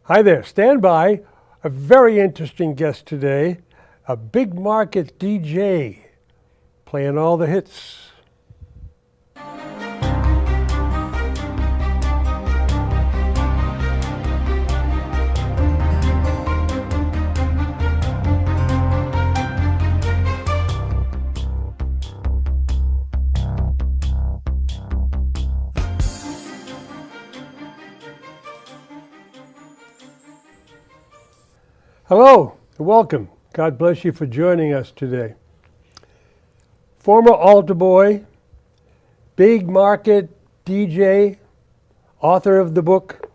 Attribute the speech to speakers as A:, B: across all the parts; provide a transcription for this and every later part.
A: Hi there, stand by. A very interesting guest today, a big market DJ, playing all the hits. Hello, and welcome. God bless you for joining us today. Former altar boy, big market DJ, author of the book,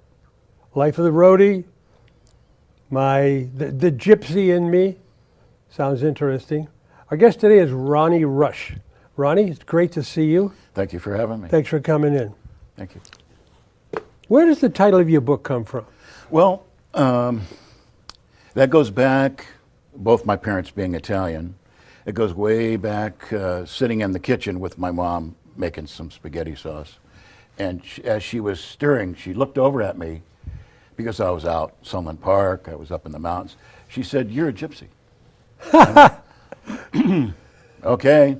A: Life of the Roadie, the Gypsy in Me. Sounds interesting. Our guest today is Ronnie Rush. Ronnie, it's great to see you.
B: Thank you for having me.
A: Thanks for coming in.
B: Thank you.
A: Where does the title of your book come from?
B: Well, that goes back, both my parents being Italian, it goes way back sitting in the kitchen with my mom making some spaghetti sauce. And as she was stirring, she looked over at me because I was out Sunland Park, I was up in the mountains. She said, "You're a gypsy." Okay.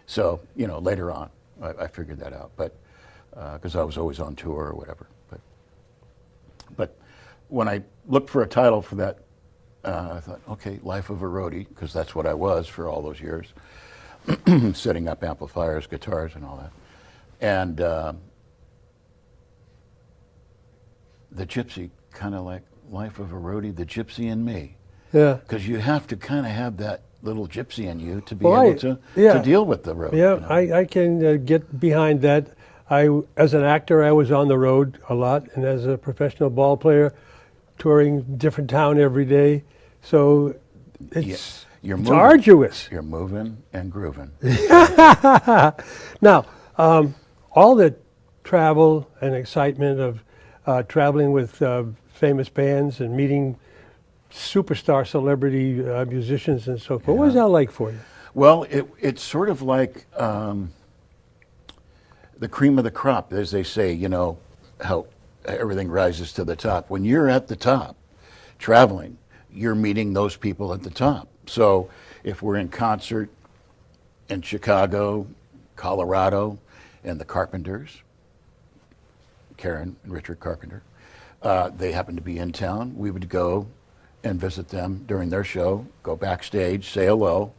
B: So, later on, I figured that out, but because I was always on tour or whatever. But when I looked for a title for that, I thought, okay, Life of a Roadie, because that's what I was for all those years, setting up amplifiers, guitars, and all that. And the gypsy, kind of like Life of a Roadie, the gypsy in me.
A: Yeah.
B: Because you have to kind of have that little gypsy in you to be able to deal with the road.
A: Yeah, I can get behind that. As an actor, I was on the road a lot, and as a professional ball player, touring different town every day. So it's arduous.
B: You're moving and grooving.
A: Now, all the travel and excitement of traveling with famous bands and meeting superstar celebrity musicians and so forth. What was that like for you?
B: Well, it's sort of like the cream of the crop, as they say, how everything rises to the top. When you're at the top, traveling, you're meeting those people at the top. So if we're in concert in Chicago, Colorado, and the Carpenters, Karen and Richard Carpenter, they happen to be in town, we would go and visit them during their show, go backstage, say hello,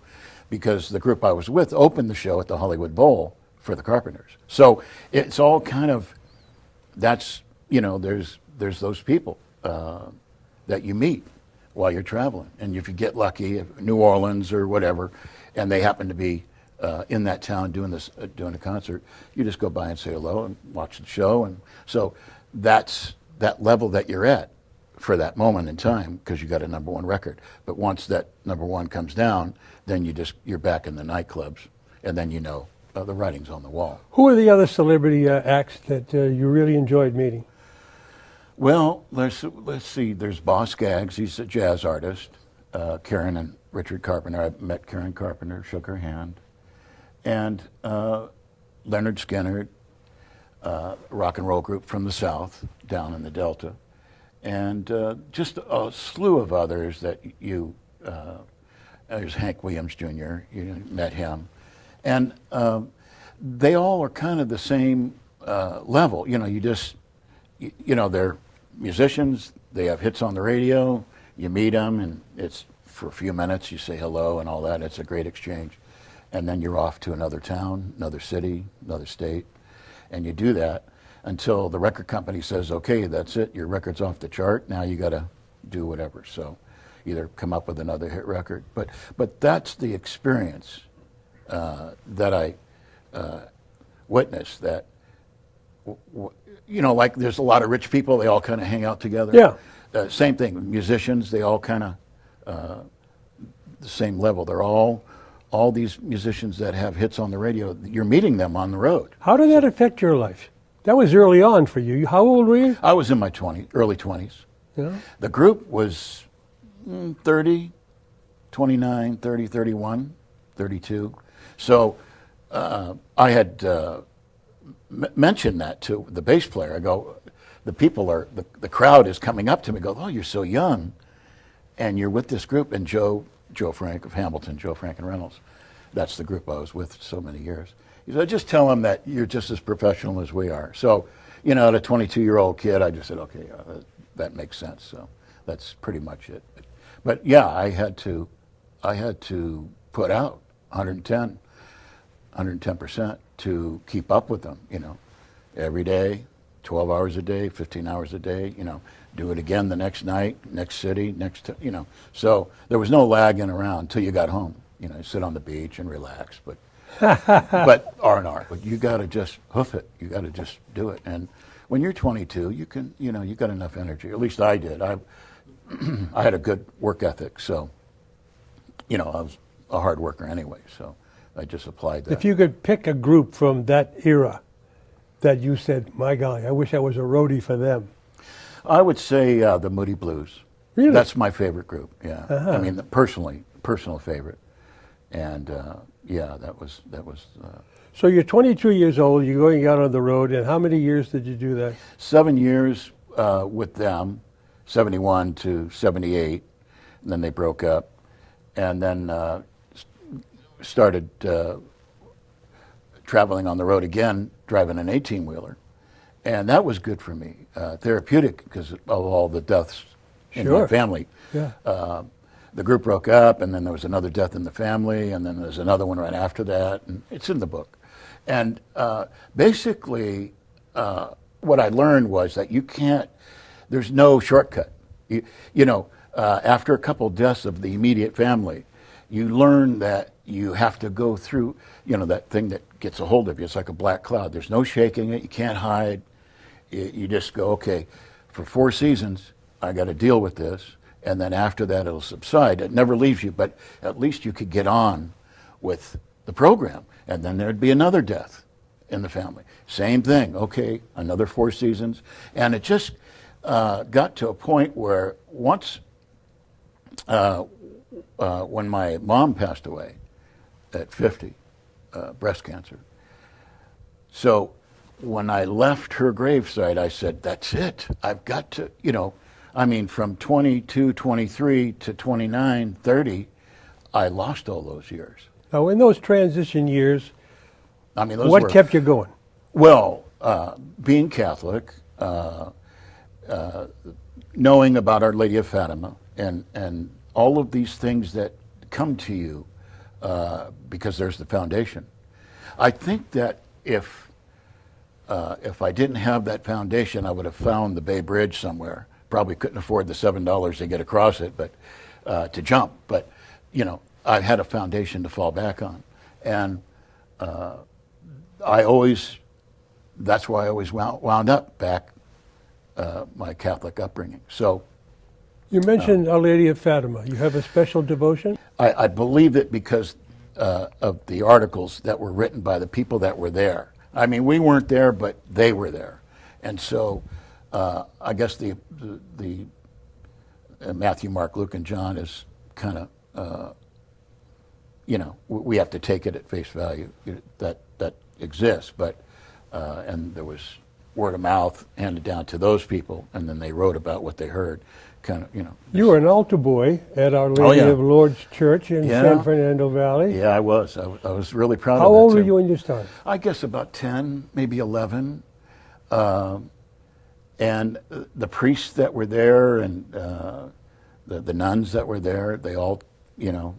B: because the group I was with opened the show at the Hollywood Bowl for the Carpenters. So it's all kind of, there's those people that you meet while you're traveling. And if you get lucky, New Orleans or whatever, and they happen to be in that town doing a concert, you just go by and say hello and watch the show. And so that's that level that you're at for that moment in time, because you got a #1 record. But once that #1 comes down, then you're back in the nightclubs, and then the writing's on the wall.
A: Who are the other celebrity acts that you really enjoyed meeting?
B: Well, let's see. There's Boss Skaggs. He's a jazz artist. Karen and Richard Carpenter. I met Karen Carpenter, shook her hand. And Leonard Skinner, rock and roll group from the South, down in the Delta. And just a slew of others that there's Hank Williams Jr., you met him. And they all are kind of the same level. They're musicians, they have hits on the radio, you meet them, and it's for a few minutes, you say hello and all that. It's a great exchange. And then you're off to another town, another city, another state, and you do that until the record company says, okay, that's it, your record's off the chart, now you got to do whatever. So either come up with another hit record. But that's the experience that I witnessed, that like there's a lot of rich people, they all kind of hang out together.
A: Yeah.
B: Same thing, musicians, they all kind of the same level. They're all these musicians that have hits on the radio, you're meeting them on the road.
A: How did that affect your life? That was early on for you. How old were you?
B: I was in my early 20s.
A: Yeah.
B: The group was 30, 29, 30, 31, 32. So I had mentioned that to the bass player. I go, the people are, the crowd is coming up to me, go, oh, you're so young, and you're with this group. And Joe Frank of Hamilton, Joe Frank and Reynolds, that's the group I was with so many years. He said, just tell them that you're just as professional as we are. So, you know, to a 22-year-old kid, I just said, okay, that makes sense. So that's pretty much it. But yeah, I had to put out 110% to keep up with them, you know, every day, 12 hours a day, 15 hours a day, you know, do it again the next night, next city, you know. So there was no lagging around until you got home. You know, sit on the beach and relax, but R&R. But you got to just hoof it. You got to just do it. And when you're 22, you can, you know, you got enough energy. At least I did. I had a good work ethic, so, you know, I was a hard worker anyway, so I just applied that.
A: If you could pick a group from that era that you said, my golly, I wish I was a roadie for them.
B: I would say the Moody Blues.
A: Really?
B: That's my favorite group, yeah.
A: Uh-huh.
B: I mean, personal favorite. And yeah, that was.
A: So you're 22 years old, you're going out on the road, and how many years did you do that?
B: 7 years with them, 71 to 78, and then they broke up, and then started traveling on the road again, driving an 18-wheeler. And that was good for me, therapeutic, because of all the deaths in my family.
A: Yeah.
B: The group broke up, and then there was another death in the family, and then there's another one right after that, and it's in the book. And basically, what I learned was that you can't, there's no shortcut. You know, after a couple deaths of the immediate family, you learn that you have to go through, you know, that thing that gets a hold of you. It's like a black cloud. There's no shaking it. You can't hide. You just go, okay, for 4 seasons, I got to deal with this. And then after that, it'll subside. It never leaves you, but at least you could get on with the program. And then there'd be another death in the family. Same thing. Okay, another 4 seasons. And it just got to a point where once, when my mom passed away at 50, breast cancer. So when I left her gravesite, I said, that's it. I've got to, you know, I mean, from 22, 23 to 29, 30, I lost all those years.
A: Now, in those transition years,
B: I mean, those
A: what kept you going?
B: Well, being Catholic, knowing about Our Lady of Fatima, and all of these things that come to you because there's the foundation. I think that if I didn't have that foundation, I would have found the Bay Bridge somewhere. Probably couldn't afford the $7 to get across it, but to jump. But you know, I had a foundation to fall back on, and that's why I always wound up back my Catholic upbringing. So
A: You mentioned Our Lady of Fatima. You have a special devotion?
B: I believe it because of the articles that were written by the people that were there. I mean, we weren't there, but they were there, and so I guess the Matthew, Mark, Luke, and John is kind of you know, we have to take it at face value that exists, but and there was word of mouth handed down to those people, and then they wrote about what they heard. Kind of, you know.
A: You were an altar boy at Our Lady of Lourdes Church in San Fernando Valley.
B: Yeah, I was. I was really proud of that.
A: How old were you when you started?
B: I guess about 10, maybe 11. And the priests that were there and the nuns that were there, they all, you know,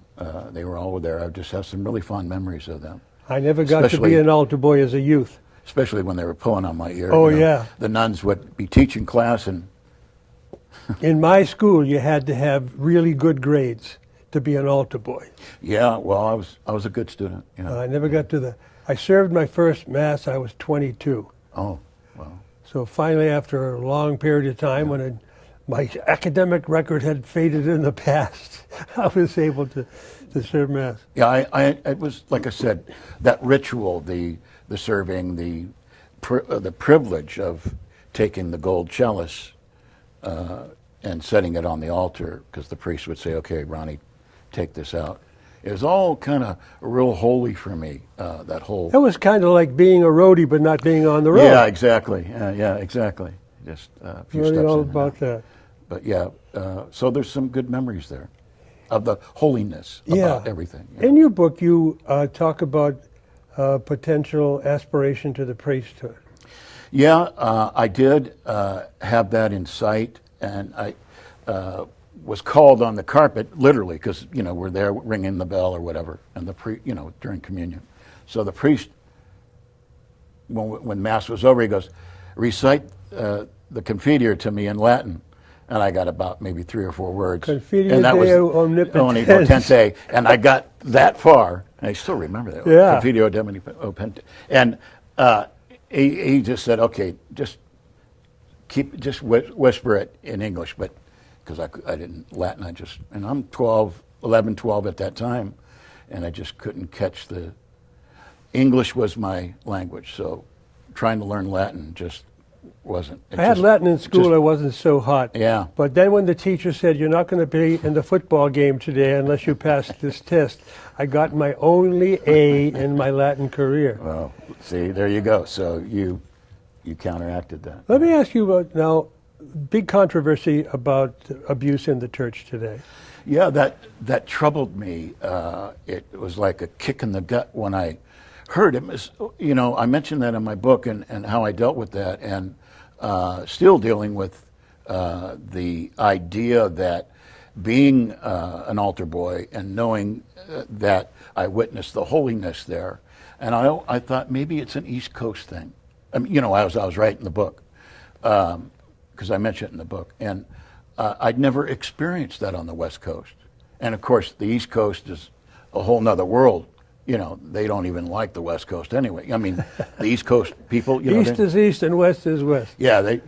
B: they were all there. I just have some really fond memories of them.
A: I never got to be an altar boy as a youth.
B: Especially when they were pulling on my ear.
A: Oh,
B: you know,
A: yeah.
B: The nuns would be teaching class and...
A: In my school, you had to have really good grades to be an altar boy.
B: Yeah, well, I was a good student. You know.
A: I never got to I served my first Mass, I was 22.
B: Oh, wow.
A: So finally, after a long period of time, when my academic record had faded in the past, I was able to serve Mass.
B: Yeah, it was, like I said, that ritual, the serving, the privilege of taking the gold chalice and setting it on the altar, because the priest would say, okay, Ronnie, take this out. It was all kind of real holy for me, that whole...
A: That was kind of like being a roadie but not being on the road.
B: Yeah, exactly. Yeah, exactly. just a few
A: Learning
B: steps
A: all
B: in and
A: about
B: out.
A: that.
B: But yeah, so there's some good memories there of the holiness about everything.
A: In your book, you talk about potential aspiration to the priesthood.
B: Yeah, I did have that in sight, and I was called on the carpet, literally, because, we're there ringing the bell or whatever, and during communion. So the priest, when Mass was over, he goes, recite the Confiteor to me in Latin. And I got about maybe 3 or 4 words.
A: Confiteor
B: and that was
A: Deo Omnipotens.
B: Omnipotente. And I got that far, and I still remember that.
A: Yeah.
B: Confiteor Deo Omnipotente. And he just said, okay, just whisper it in English, but because I didn't Latin, and I'm 11, 12 at that time, and I just couldn't catch English was my language, so trying to learn Latin just wasn't.
A: I had Latin in school. It wasn't so hot.
B: Yeah.
A: But then when the teacher said, you're not going to be in the football game today unless you pass this test, I got my only A in my Latin career.
B: Well, see, there you go. So you counteracted that.
A: Let me ask you about now, big controversy about abuse in the church today.
B: Yeah, that troubled me. It was like a kick in the gut when I heard it. I mentioned that in my book and how I dealt with that, and still dealing with the idea that being an altar boy and knowing that I witnessed the holiness there, and I thought maybe it's an East Coast thing. I mean, I was writing the book because I mentioned it in the book, and I'd never experienced that on the West Coast, and of course the East Coast is a whole nother world. They don't even like the West Coast anyway. I mean, the East Coast people,
A: East is East and West is West.
B: Yeah, they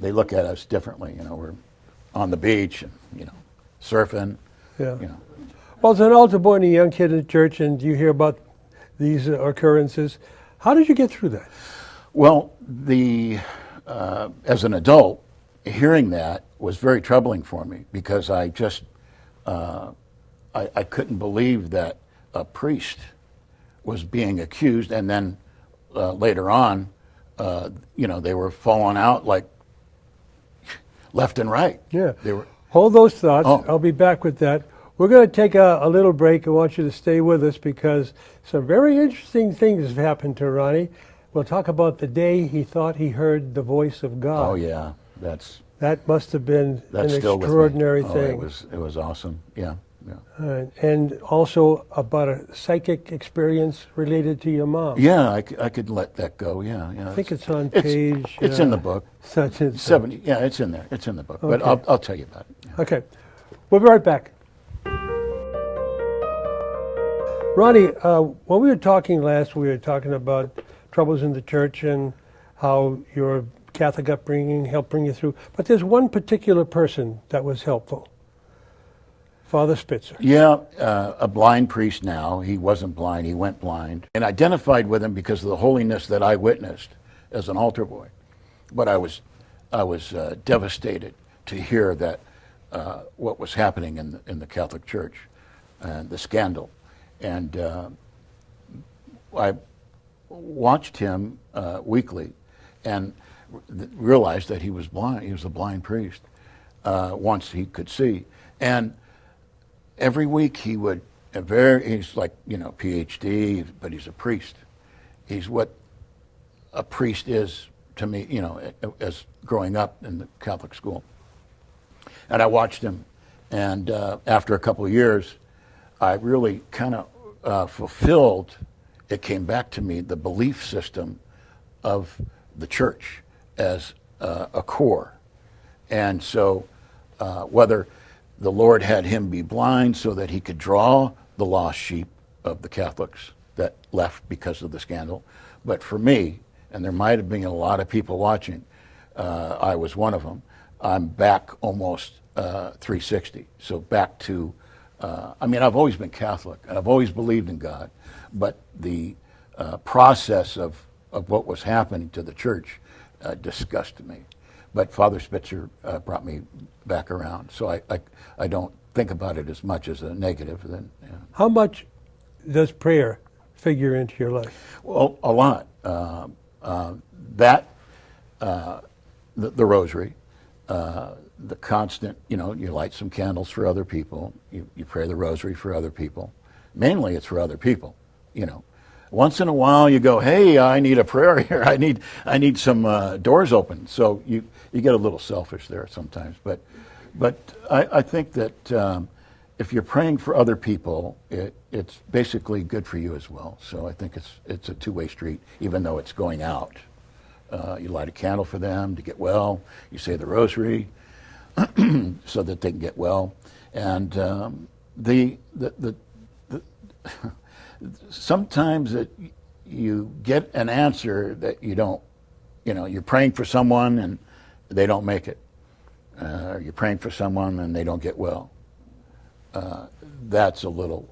B: look at us differently. We're on the beach and surfing.
A: Yeah. Well, as an altar boy and a young kid in church, and you hear about these occurrences, how did you get through that?
B: Well, as an adult, hearing that was very troubling for me because I just I couldn't believe that a priest was being accused, and then later on, they were falling out like left and right.
A: Yeah.
B: They were.
A: Hold those thoughts.
B: Oh.
A: I'll be back with that. We're going to take a little break. I want you to stay with us because some very interesting things have happened to Ronnie. We'll talk about the day he thought he heard the voice of God.
B: Oh yeah,
A: that must have been an
B: still
A: extraordinary
B: with me.
A: thing.
B: It was awesome. Yeah.
A: And also about a psychic experience related to your mom.
B: Yeah, I could let that go. Yeah.
A: I think it's on page.
B: It's in the book.
A: 70.
B: Yeah, it's in there. It's in the book.
A: Okay.
B: But I'll tell you about it. Yeah.
A: Okay, we'll be right back. Ronnie, when we were talking last, we were talking about troubles in the church and how your Catholic upbringing helped bring you through. But there's one particular person that was helpful. Father Spitzer.
B: Yeah, a blind priest now. He wasn't blind, he went blind. And identified with him because of the holiness that I witnessed as an altar boy. But I was devastated to hear that what was happening in the Catholic Church, and the scandal. And I watched him weekly and realized that he was blind. He was a blind priest once he could see. And every week he's like, PhD, but he's a priest. He's what a priest is to me, as growing up in the Catholic school. And I watched him, and after a couple of years, I really kind of fulfilled, it came back to me, the belief system of the church as a core. And so whether the Lord had him be blind so that he could draw the lost sheep of the Catholics that left because of the scandal. But for me, and there might have been a lot of people watching, I was one of them, I'm back almost 360. So back to, I've always been Catholic, and I've always believed in God, but the process of what was happening to the church disgusted me. But Father Spitzer brought me back around, so I don't think about it as much as a negative.
A: How much does prayer figure into your life?
B: Well, a lot. That the rosary, the constant, you light some candles for other people, you pray the rosary for other people. Mainly it's for other people, Once in a while you go, hey, I need a prayer here. I need some doors open. So you get a little selfish there sometimes. But I think that if you're praying for other people, it's basically good for you as well. So I think it's a two-way street, even though it's going out. You light a candle for them to get well. You say the rosary so that they can get well. And sometimes you get an answer that you don't, you're praying for someone and they don't make it. You're praying for someone and they don't get well. That's a little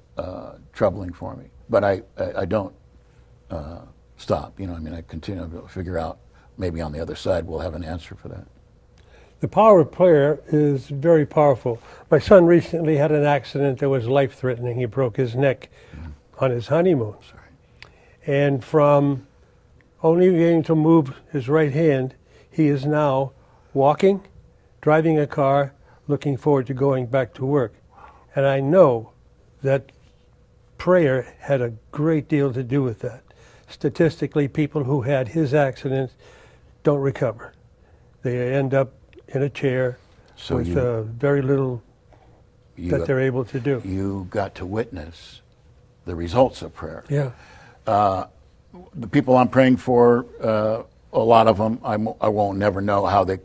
B: troubling for me. But I don't stop. I continue to figure out, maybe on the other side we'll have an answer for that.
A: The power of prayer is very powerful. My son recently had an accident that was life-threatening. He broke his neck on his honeymoon. And from only being able to move his right hand, he is now walking, driving a car, looking forward to going back to work. And I know that prayer had a great deal to do with that. Statistically, people who had his accident don't recover. They end up in a chair with very little that they're able to do.
B: You got to witness the results of prayer.
A: Yeah.
B: The people I'm praying for, a lot of them, I won't never know how they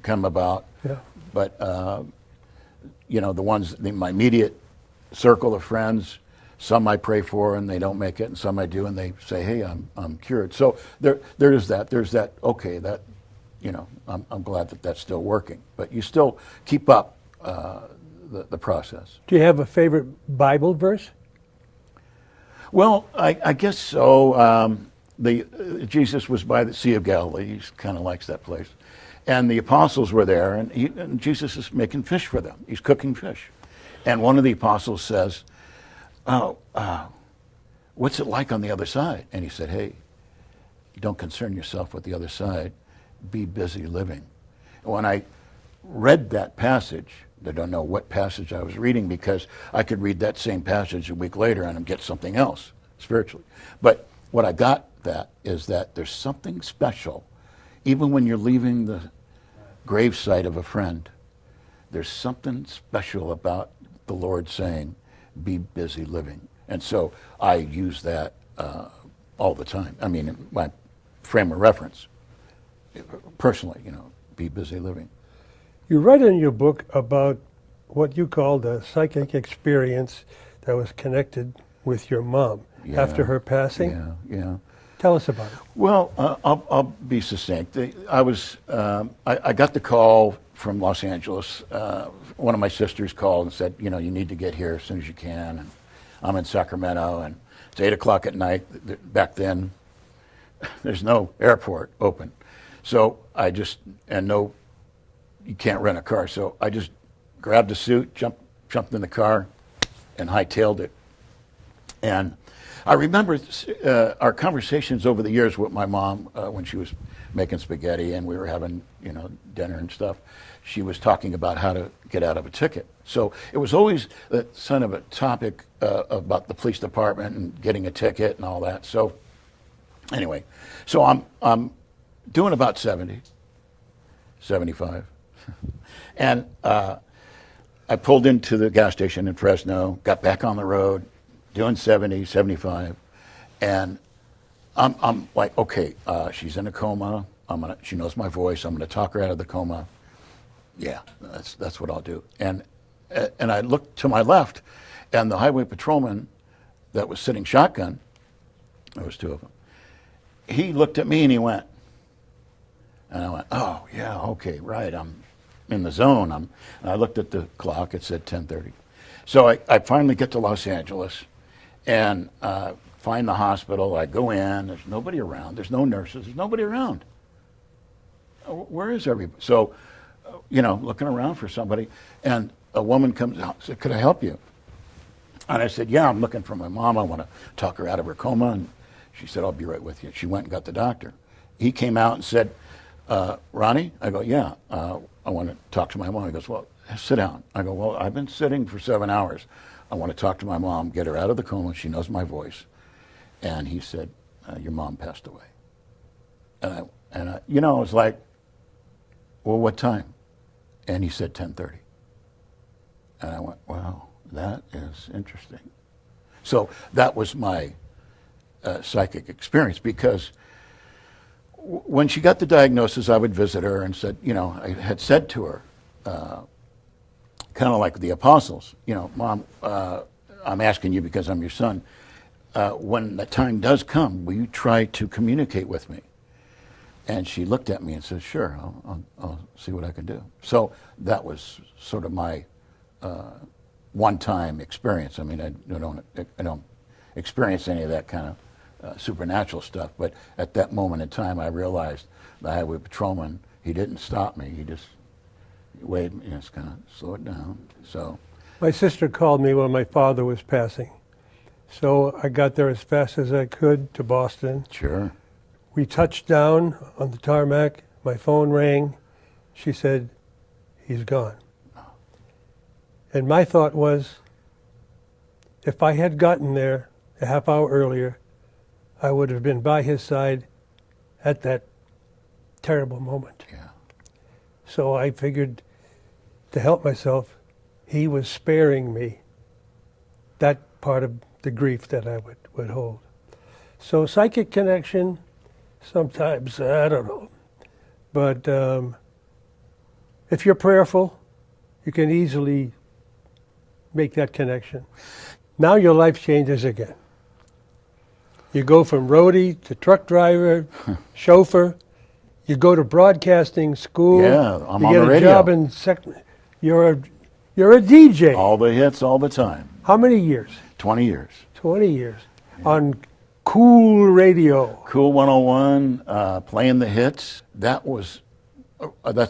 B: come about.
A: Yeah.
B: But the ones in my immediate circle of friends, some I pray for and they don't make it, and some I do and they say, hey, I'm cured. So there is that. There's that. Okay, that I'm glad that that's still working. But you still keep up the process.
A: Do you have a favorite Bible verse?
B: Well, I guess so. Jesus was by the Sea of Galilee. He kind of likes that place. And the apostles were there, and Jesus is making fish for them. He's cooking fish. And one of the apostles says, what's it like on the other side? And he said, hey, don't concern yourself with the other side. Be busy living. When I read that passage, I don't know what passage I was reading, because I could read that same passage a week later and get something else spiritually. But what I got is that there's something special, even when you're leaving the gravesite of a friend, there's something special about the Lord saying, be busy living. And so I use that all the time. I mean, in my frame of reference, personally, be busy living.
A: You write in your book about what you called a psychic experience that was connected with your mom after her passing.
B: Yeah.
A: Tell us about it.
B: Well, I'll be succinct. I got the call from Los Angeles. One of my sisters called and said, you need to get here as soon as you can. And I'm in Sacramento, and it's 8 o'clock at night. Back then, there's no airport open. So you can't rent a car. So I just grabbed a suit, jumped in the car, and hightailed it. And I remember our conversations over the years with my mom when she was making spaghetti and we were having, dinner and stuff. She was talking about how to get out of a ticket. So it was always kind of a topic about the police department and getting a ticket and all that. So anyway, so I'm doing about 70, 75. And I pulled into the gas station in Fresno, got back on the road, doing 70, 75, and I'm like, okay, she's in a coma. She knows my voice. I'm gonna talk her out of the coma. Yeah, that's what I'll do. And I looked to my left, and the highway patrolman that was sitting shotgun, there was two of them, he looked at me and he went, and I went, oh yeah, okay, right, I'm in the zone. And I looked at the clock, it said 10:30. So I finally get to Los Angeles and find the hospital. I go in, there's nobody around, there's no nurses, there's nobody around. Where is everybody? So, looking around for somebody, and a woman comes out and said, could I help you? And I said, yeah, I'm looking for my mom. I want to talk her out of her coma. And she said, I'll be right with you. She went and got the doctor. He came out and said, Ronnie? I go, yeah, I want to talk to my mom. He goes, well, sit down. I go, well, I've been sitting for 7 hours. I want to talk to my mom, get her out of the coma. She knows my voice. And he said, your mom passed away. And I, I was like, well, what time? And he said 10:30. And I went, wow, that is interesting. So that was my psychic experience, because when she got the diagnosis, I would visit her and said, I had said to her, kind of like the apostles, Mom, I'm asking you because I'm your son. When the time does come, will you try to communicate with me? And she looked at me and said, sure, I'll see what I can do. So that was sort of my one-time experience. I mean, I don't experience any of that kind of supernatural stuff, but at that moment in time, I realized the highway patrolman, he didn't stop me. He just waved me, just kind of slowed down. So
A: My sister called me when my father was passing. So I got there as fast as I could to Boston.
B: sure.
A: We touched down on the tarmac. My phone rang. She said, he's gone. And my thought was, if I had gotten there a half hour earlier, I would have been by his side at that terrible moment.
B: Yeah.
A: So I figured, to help myself, he was sparing me that part of the grief that I would hold. So psychic connection, sometimes, I don't know. But if you're prayerful, you can easily make that connection. Now your life changes again. You go from roadie to truck driver, chauffeur. You go to broadcasting school.
B: Yeah, I'm
A: you
B: on
A: get
B: the
A: a
B: radio.
A: job in you're a DJ.
B: All the hits all the time.
A: How many years?
B: 20 years.
A: 20 years. On cool radio.
B: Cool 101, playing the hits. That's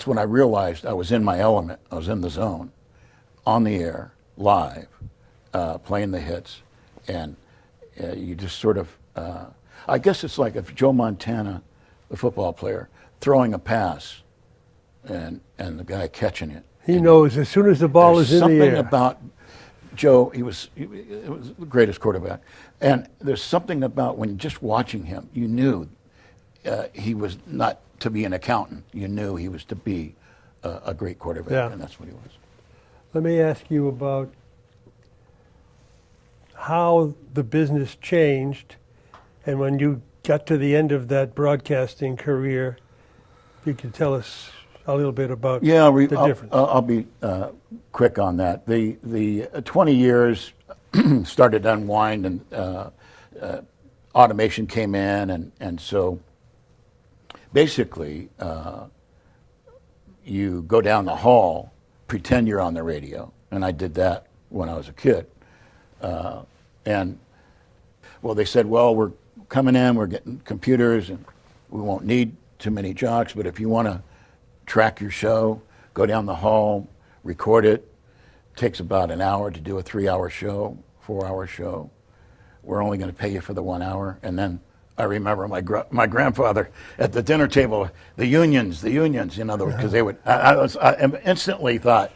B: when I realized I was in my element. I was in the zone, on the air, live, playing the hits. And you just sort of, I guess it's like if Joe Montana, the football player, throwing a pass and the guy catching it.
A: He knows as soon as the ball is in the air.
B: Something about Joe, he was the greatest quarterback. And there's something about when just watching him, you knew he was not to be an accountant. You knew he was to be a great quarterback,
A: Yeah.
B: and that's what he was.
A: Let me ask you about how the business changed, and when you got to the end of that broadcasting career, you can tell us a little bit about the difference.
B: I'll be quick on that. The 20 years started to unwind, and automation came in, and so basically you go down the hall, pretend you're on the radio, and I did that when I was a kid. And well, they said, well, we're coming in, we're getting computers, and we won't need too many jocks, but if you want to track your show, go down the hall, record it. Takes about an hour to do a 3-hour show, 4-hour show. We're only going to pay you for the 1 hour. And then I remember my grandfather at the dinner table, the unions, because they would, I instantly thought,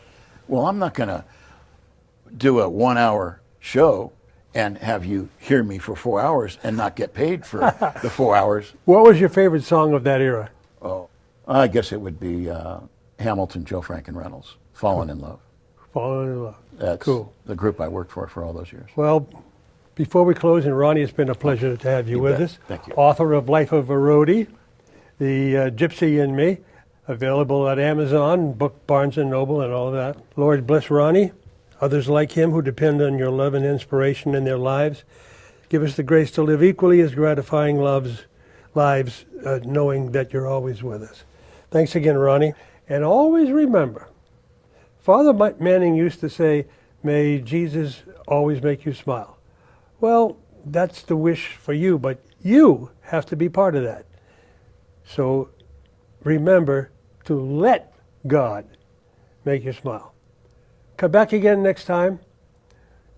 B: well, I'm not going to do a 1-hour show and have you hear me for 4 hours and not get paid for the 4 hours.
A: What was your favorite song of that era?
B: Oh, I guess it would be Hamilton, Joe, Frank Reynolds, Fallen in Love.
A: Fallen in Love.
B: That's
A: Cool.
B: the group I worked for all those years.
A: Well, before we close, and Ronnie, it's been a pleasure to have you with
B: bet.
A: us.
B: Thank you.
A: Author of Life of a Roadie, The Gypsy in Me, available at Amazon, Book, Barnes & Noble, and all that. Lord bless Ronnie, others like him who depend on your love and inspiration in their lives. Give us the grace to live equally as gratifying lives, knowing that you're always with us. Thanks again, Ronnie. And always remember, Father Manning used to say, may Jesus always make you smile. Well, that's the wish for you, but you have to be part of that. So remember to let God make you smile. Come back again next time.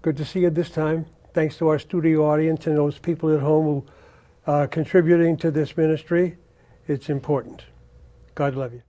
A: Good to see you this time. Thanks to our studio audience and those people at home who are contributing to this ministry. It's important. God love you.